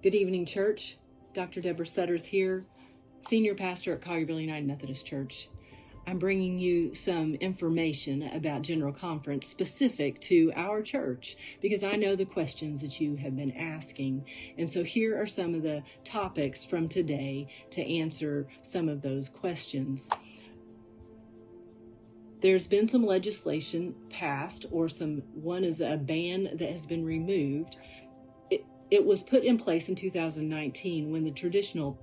Good evening, church. Dr. Deborah Sutterth here, Senior Pastor at Collierville United Methodist Church. I'm bringing you some information about General Conference specific to our church because I know the questions that you have been asking. And so here are some of the topics from today to answer some of those questions. There's been some legislation passed, or one is a ban that has been removed. It was put in place in 2019 when the traditional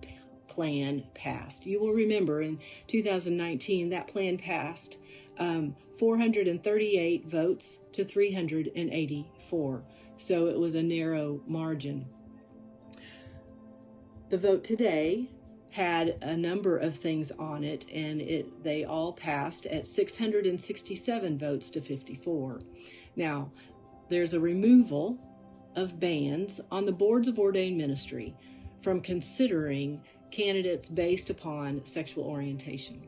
plan passed. You will remember in 2019 that plan passed 438 votes to 384. So it was a narrow margin. The vote today had a number of things on it, and they all passed at 667 votes to 54. Now, there's a removal of bans on the boards of ordained ministry from considering candidates based upon sexual orientation.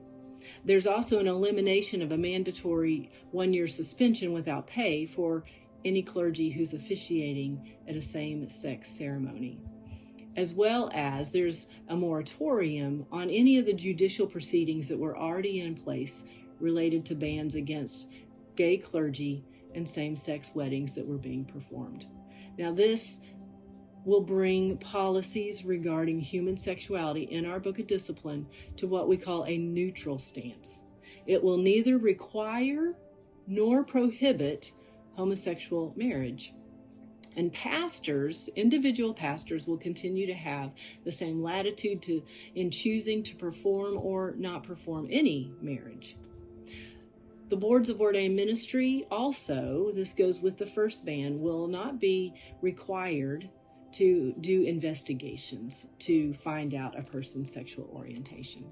There's also an elimination of a mandatory 1-year suspension without pay for any clergy who's officiating at a same-sex ceremony. As well as there's a moratorium on any of the judicial proceedings that were already in place related to bans against gay clergy and same-sex weddings that were being performed. Now, this will bring policies regarding human sexuality in our Book of Discipline to what we call a neutral stance. It will neither require nor prohibit homosexual marriage. And pastors, individual pastors, will continue to have the same latitude in choosing to perform or not perform any marriage. The boards of ordained ministry also, this goes with the first ban, will not be required to do investigations to find out a person's sexual orientation.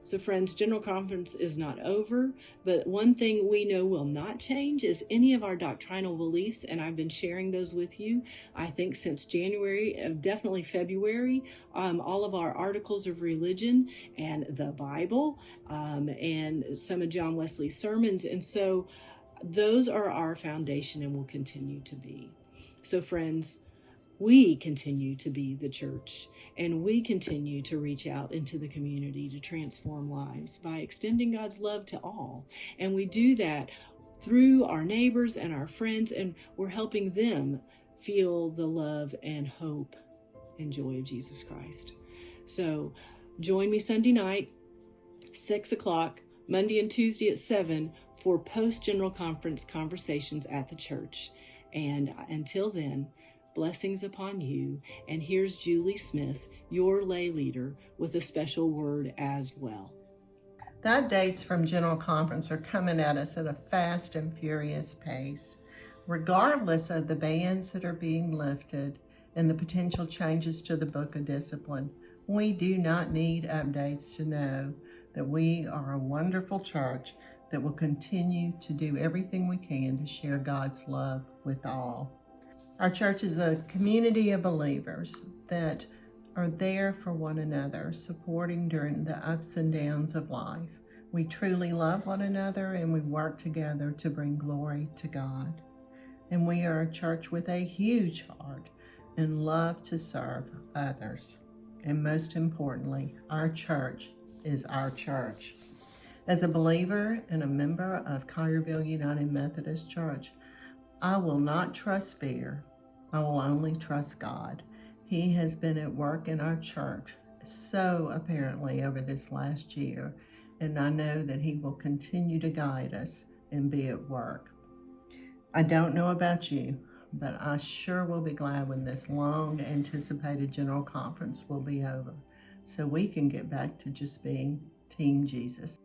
So friends, General Conference is not over, but one thing we know will not change is any of our doctrinal beliefs, and I've been sharing those with you, I think since January, definitely February, all of our articles of religion and the Bible, and some of John Wesley's sermons, and so those are our foundation and will continue to be. So friends, we continue to be the church, and we continue to reach out into the community to transform lives by extending God's love to all. And we do that through our neighbors and our friends, and we're helping them feel the love and hope and joy of Jesus Christ. So join me Sunday night, 6 o'clock, Monday and Tuesday at 7 for post-General Conference conversations at the church. And until then, blessings upon you. And here's Julie Smith, your lay leader, with a special word as well. The updates from General Conference are coming at us at a fast and furious pace. Regardless of the bans that are being lifted and the potential changes to the Book of Discipline, we do not need updates to know that we are a wonderful church that will continue to do everything we can to share God's love with all. Our church is a community of believers that are there for one another, supporting during the ups and downs of life. We truly love one another and we work together to bring glory to God. And we are a church with a huge heart and love to serve others. And most importantly, our church is our church. As a believer and a member of Collierville United Methodist Church, I will not trust fear. I will only trust God. He has been at work in our church so apparently over this last year, and I know that He will continue to guide us and be at work. I don't know about you, but I sure will be glad when this long anticipated General Conference will be over, so we can get back to just being Team Jesus.